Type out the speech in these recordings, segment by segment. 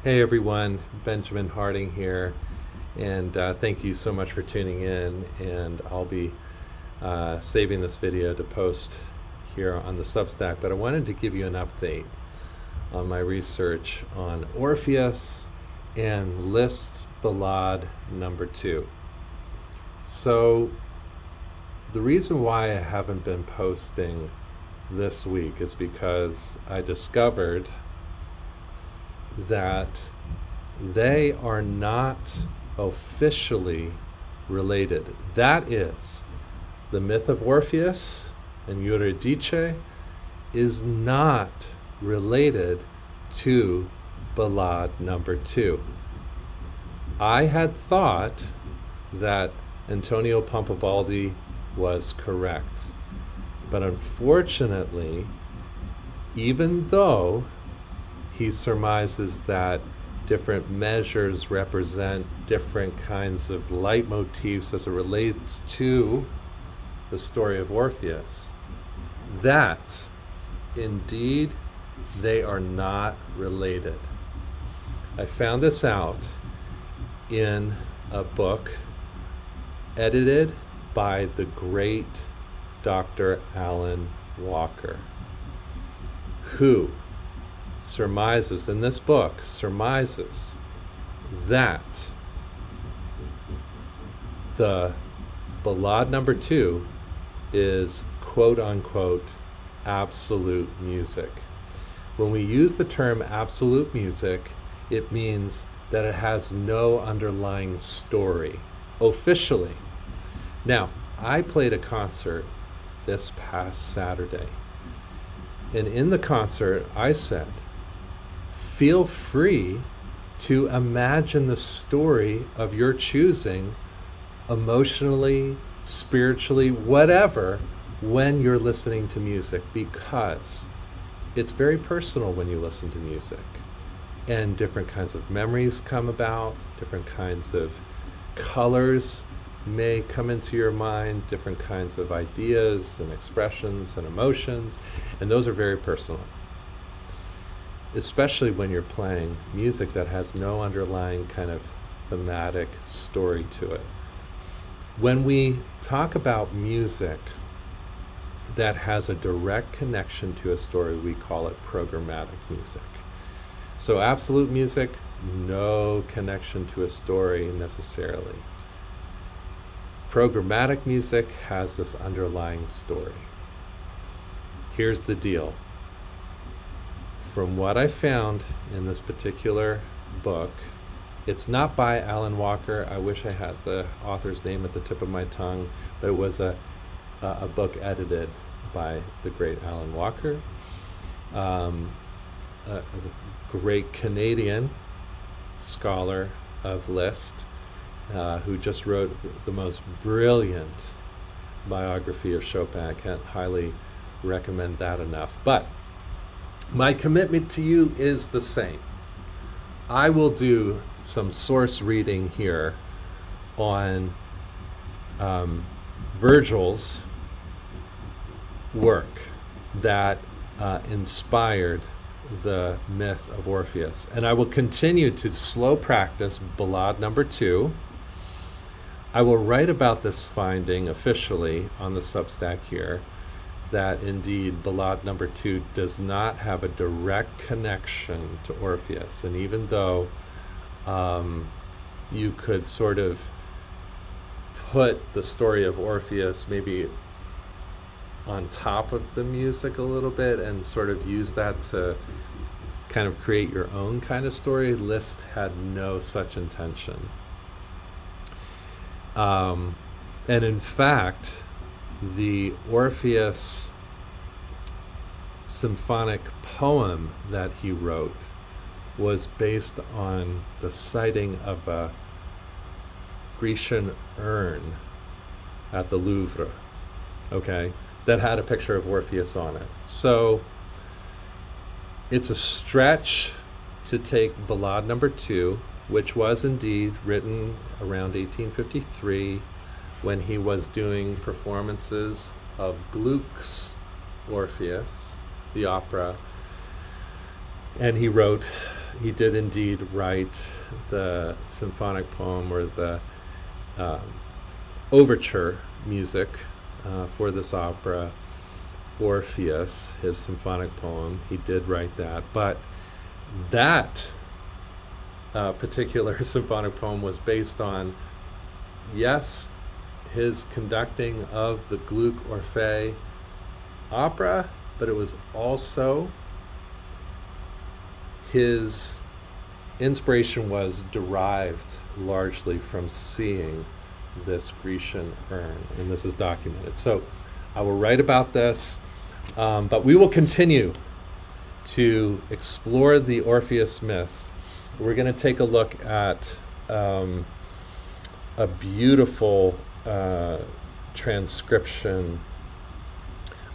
Hey everyone, Benjamin Harding here, and thank you so much for tuning in. And I'll be saving this video to post here on the Substack, but I wanted to give you an update on my research on Orpheus and Liszt's Ballade number 2. So the reason why I haven't been posting this week is because I discovered that they are not officially related. That is, the myth of Orpheus and Eurydice is not related to Ballade number 2. I had thought that Antonio Pampabaldi was correct, but unfortunately, even though he surmises that different measures represent different kinds of leitmotifs as it relates to the story of Orpheus, that indeed they are not related. I found this out in a book edited by the great Dr. Alan Walker, who surmises in this book that the Ballade number 2 is quote unquote absolute music. When we use the term absolute music, it means that it has no underlying story officially. Now, I played a concert this past Saturday, and in the concert I said, feel free to imagine the story of your choosing, emotionally, spiritually, whatever, when you're listening to music, because it's very personal when you listen to music. And different kinds of memories come about, different kinds of colors may come into your mind, different kinds of ideas and expressions and emotions, and those are very personal. Especially when you're playing music that has no underlying kind of thematic story to it. When we talk about music that has a direct connection to a story, we call it programmatic music. So absolute music, no connection to a story necessarily. Programmatic music has this underlying story. Here's the deal. From what I found in this particular book, it's not by Alan Walker. I wish I had the author's name at the tip of my tongue, but it was a book edited by the great Alan Walker, a great Canadian scholar of Liszt, who just wrote the most brilliant biography of Chopin. I can't highly recommend that enough. But my commitment to you is the same. I will do some source reading here on Virgil's work that inspired the myth of Orpheus. And I will continue to slow practice Ballade number 2. I will write about this finding officially on the Substack here, that indeed Ballade number 2 does not have a direct connection to Orpheus. And even though you could sort of put the story of Orpheus maybe on top of the music a little bit and sort of use that to kind of create your own kind of story, Liszt had no such intention. And in fact, the Orpheus symphonic poem that he wrote was based on the sighting of a Grecian urn at the Louvre, okay, that had a picture of Orpheus on it. So it's a stretch to take Ballade number 2, which was indeed written around 1853, when he was doing performances of Gluck's Orpheus, the opera, and he wrote he did indeed write the symphonic poem, or the uh, overture music for this opera, Orpheus, his symphonic poem. He did write that, but that particular symphonic poem was based on, yes, his conducting of the Gluck Orpheus opera, but it was also his inspiration was derived largely from seeing this Grecian urn, and this is documented. So I will write about this, but we will continue to explore the Orpheus myth. We're going to take a look at a beautiful transcription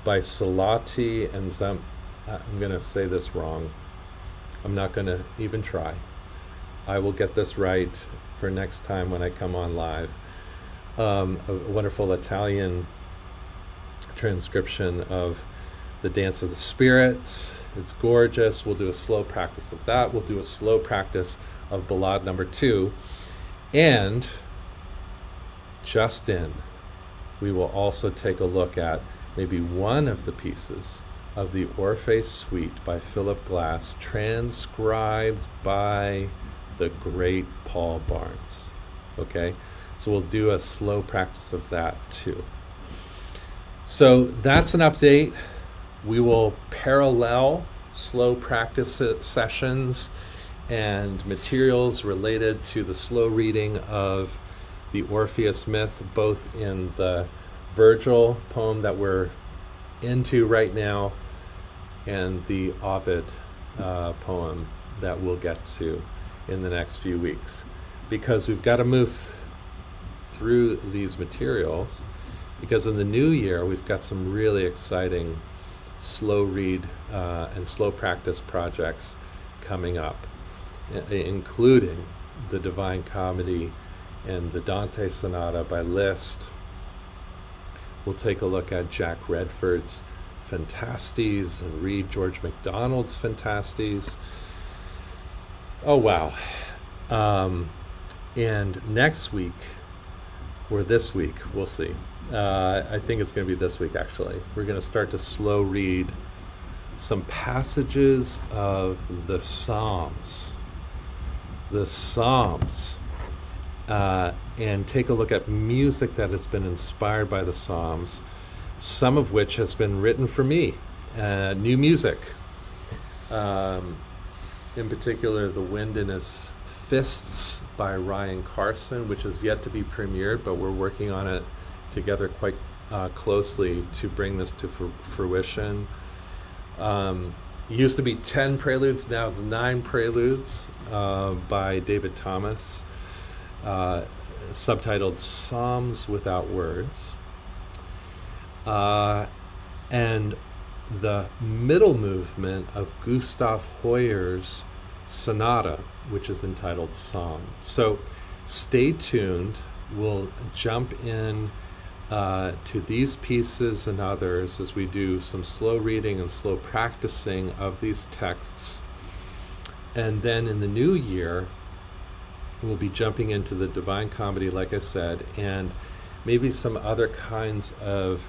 by Salati and I'm going to say this wrong. I'm not going to even try. I will get this right for next time when I come on live. A wonderful Italian transcription of the Dance of the Spirits. It's gorgeous. We'll do a slow practice of that. We'll do a slow practice of Ballade number 2. And just in, we will also take a look at maybe one of the pieces of the Orpheus Suite by Philip Glass, transcribed by the great Paul Barnes. Okay? So we'll do a slow practice of that too. So that's an update. We will parallel slow practice sessions and materials related to the slow reading of the Orpheus myth, both in the Virgil poem that we're into right now and the Ovid poem that we'll get to in the next few weeks. Because we've got to move through these materials, because in the new year we've got some really exciting slow read and slow practice projects coming up, including the Divine Comedy and the Dante Sonata by Liszt. We'll take a look at Jack Redford's Fantastes and read George MacDonald's Fantastes. Oh wow. And next week, or this week, we'll see. I think it's going to be this week, actually. We're going to start to slow read some passages of the Psalms. The Psalms. And take a look at music that has been inspired by the Psalms, some of which has been written for me. New music. In particular, The Wind in His Fists by Ryan Carson, which is yet to be premiered, but we're working on it together quite closely to bring this to fruition. Used to be 10 preludes, now it's 9 preludes by David Thomas, subtitled Psalms Without Words. And the middle movement of Gustav Hoyer's Sonata, which is entitled Psalm. So stay tuned. We'll jump in to these pieces and others as we do some slow reading and slow practicing of these texts. And then in the new year, we'll be jumping into the Divine Comedy, like I said, and maybe some other kinds of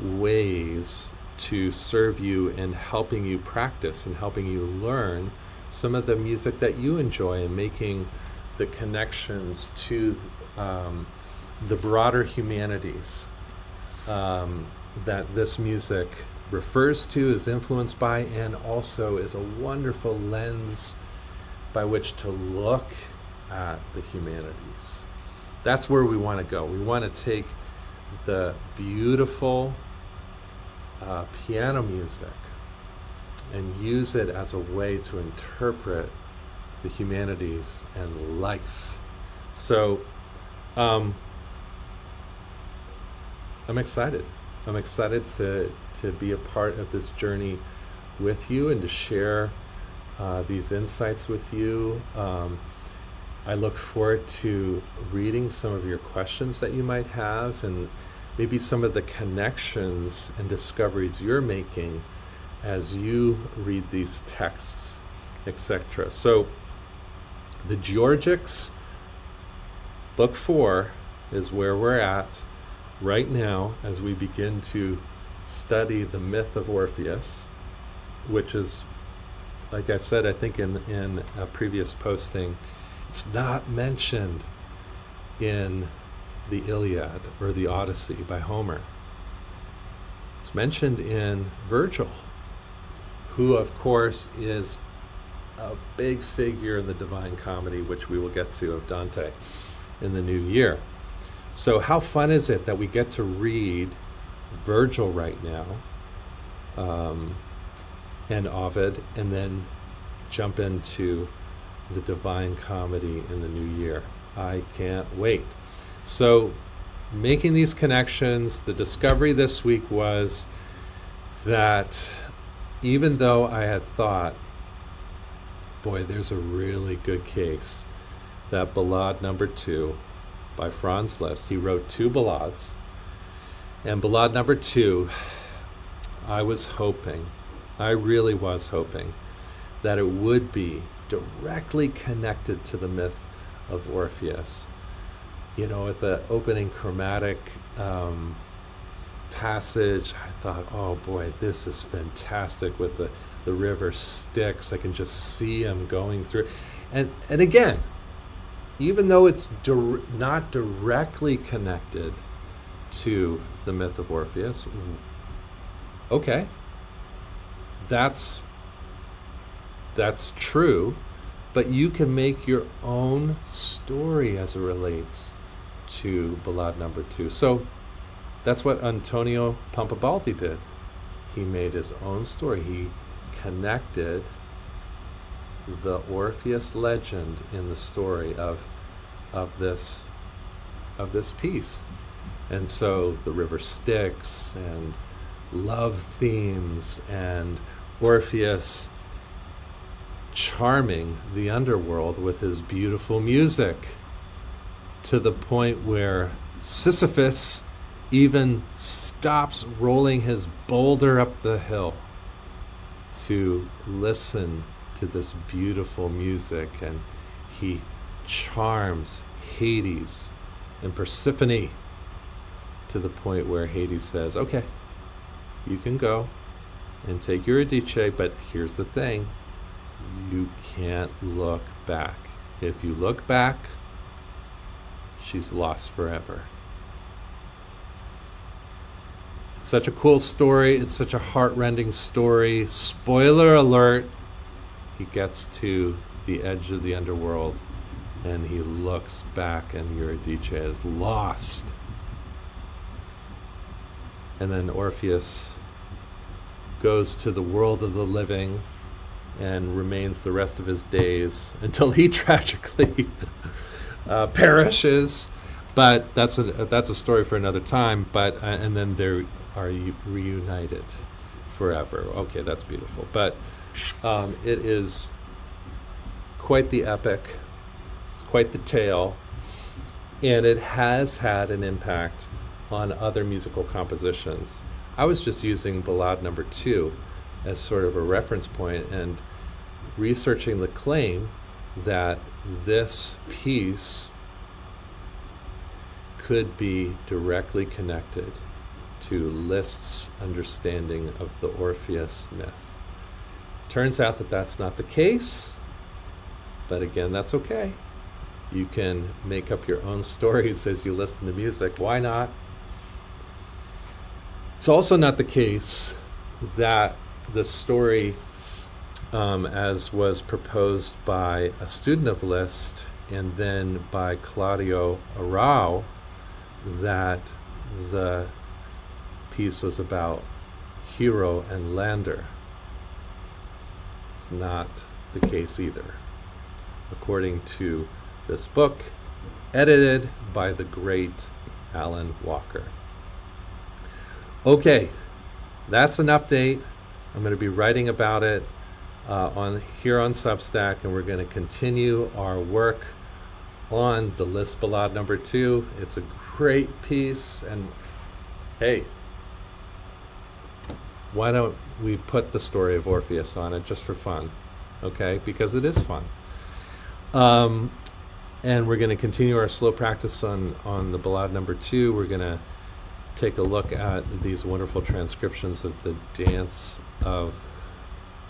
ways to serve you in helping you practice and helping you learn some of the music that you enjoy, and making the connections to the broader humanities that this music refers to, is influenced by, and also is a wonderful lens by which to look at the humanities. That's where we want to go. We want to take the beautiful piano music and use it as a way to interpret the humanities and life. So I'm excited. I'm excited to be a part of this journey with you and to share these insights with you. I look forward to reading some of your questions that you might have, and maybe some of the connections and discoveries you're making as you read these texts etc. So the Georgics, book 4, is where we're at right now as we begin to study the myth of Orpheus, which is, like I said, I think in a previous posting, it's not mentioned in the Iliad or the Odyssey by Homer. It's mentioned in Virgil, who of course is a big figure in the Divine Comedy, which we will get to, of Dante in the new year. So how fun is it that we get to read Virgil right now, and Ovid, and then jump into the Divine Comedy in the new year. I can't wait. So making these connections, the discovery this week was that even though I had thought, boy, there's a really good case that Ballade number 2 by Franz Liszt, he wrote 2 ballades, and Ballade number 2, I really was hoping that it would be directly connected to the myth of Orpheus. You know, at the opening chromatic passage, I thought, oh boy, this is fantastic with the river Styx. I can just see him going through. And again, even though it's not directly connected to the myth of Orpheus, okay, that's true, but you can make your own story as it relates to Ballade number 2. So that's what Antonio Pampabaldi did. He made his own story. He connected the Orpheus legend in the story of this piece. And so the river Styx and love themes and Orpheus charming the underworld with his beautiful music, to the point where Sisyphus even stops rolling his boulder up the hill to listen to this beautiful music, and he charms Hades and Persephone to the point where Hades says, okay, you can go and take your Eurydice, but here's the thing, you can't look back. If you look back, she's lost forever. It's such a cool story. It's such a heart-rending story. Spoiler alert, he gets to the edge of the underworld and he looks back and Eurydice is lost. And then Orpheus goes to the world of the living and remains the rest of his days until he tragically perishes. But that's a story for another time. But and then they are reunited forever. Okay, that's beautiful. But it is quite the epic. It's quite the tale, and it has had an impact on other musical compositions. I was just using Ballade number 2 as sort of a reference point and researching the claim that this piece could be directly connected to Liszt's understanding of the Orpheus myth. Turns out that that's not the case, but again, that's okay. You can make up your own stories as you listen to music. Why not? It's also not the case that the story, as was proposed by a student of Liszt and then by Claudio Arrau, that the piece was about Hero and Lander. It's not the case either, according to this book, edited by the great Alan Walker. Okay, that's an update. I'm going to be writing about it here on Substack, and we're going to continue our work on the Liszt Ballade number 2. It's a great piece, and hey, why don't we put the story of Orpheus on it just for fun? okay? Because it is fun. Um, and we're going to continue our slow practice on the Ballade number 2. We're going to take a look at these wonderful transcriptions of the Dance of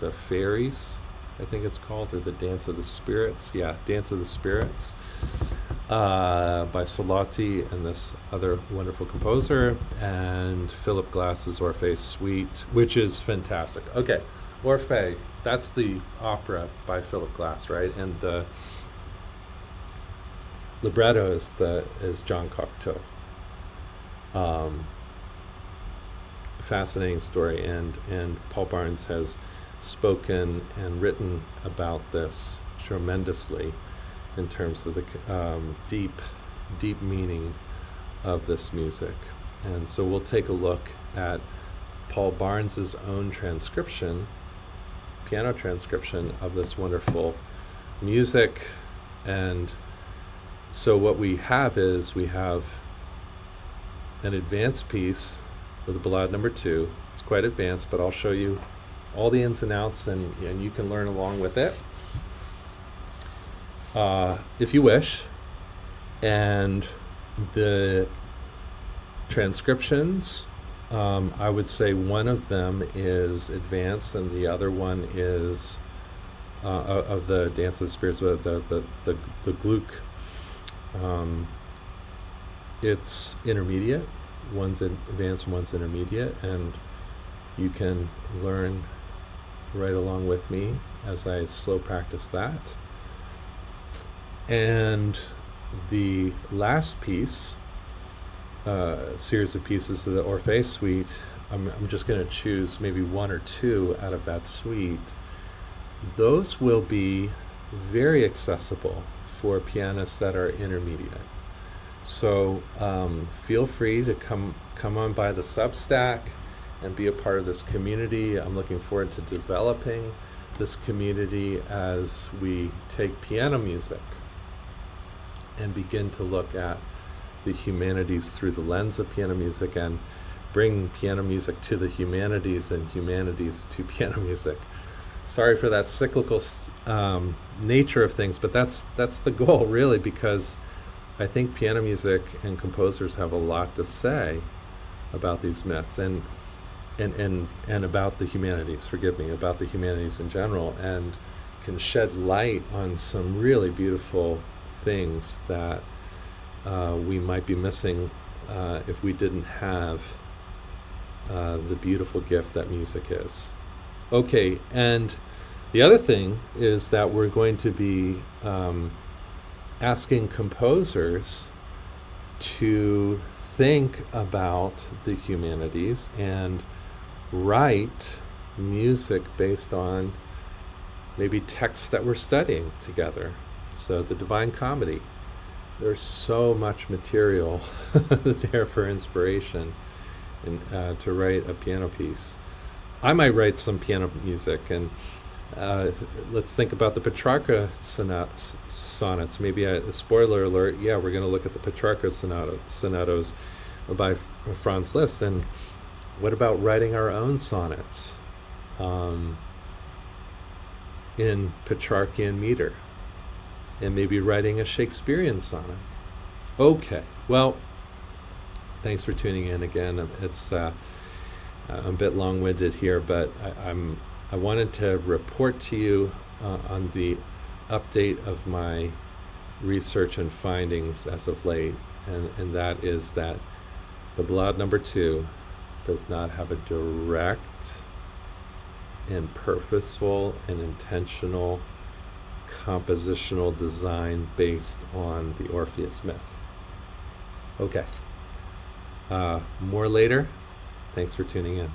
the Fairies, I think it's called, or the Dance of the Spirits. Yeah, Dance of the Spirits, by Solati and this other wonderful composer, and Philip Glass's Orpheus Suite, which is fantastic. Okay, Orpheus, that's the opera by Philip Glass, right? And the libretto is John Cocteau. Fascinating story, and Paul Barnes has spoken and written about this tremendously in terms of the deep meaning of this music. And so we'll take a look at Paul Barnes's own transcription, piano transcription of this wonderful music. And so what we have is we have an advanced piece with the Ballade number 2. It's quite advanced, but I'll show you all the ins and outs, and you can learn along with it if you wish. And the transcriptions, I would say one of them is advanced, and the other one is of the Dance of the Spirits, the Gluck. It's intermediate. One's advanced, one's intermediate, and you can learn right along with me as I slow practice that. And the last piece, series of pieces of the Orpheus Suite, I'm just going to choose maybe one or two out of that suite. Those will be very accessible for pianists that are intermediate. So feel free to come on by the Substack and be a part of this community. I'm looking forward to developing this community as we take piano music and begin to look at the humanities through the lens of piano music, and bring piano music to the humanities and humanities to piano music. Sorry for that cyclical nature of things, but that's the goal, really, because I think piano music and composers have a lot to say about these myths and about the humanities, about the humanities in general, and can shed light on some really beautiful things that we might be missing if we didn't have the beautiful gift that music is. Okay, and the other thing is that we're going to be asking composers to think about the humanities and write music based on maybe texts that we're studying together. So the Divine Comedy, there's so much material there for inspiration and to write a piano piece. I might write some piano music, and let's think about the Petrarca sonnets. Maybe a spoiler alert, yeah, we're going to look at the Petrarca sonatas by Franz Liszt. And what about writing our own sonnets in Petrarchian meter, and maybe writing a Shakespearean sonnet? Okay, well, thanks for tuning in again. It's I'm a bit long-winded here, but I wanted to report to you on the update of my research and findings as of late, and that is that the Ballade number 2 does not have a direct and purposeful and intentional compositional design based on the Orpheus myth. Okay. More later. Thanks for tuning in.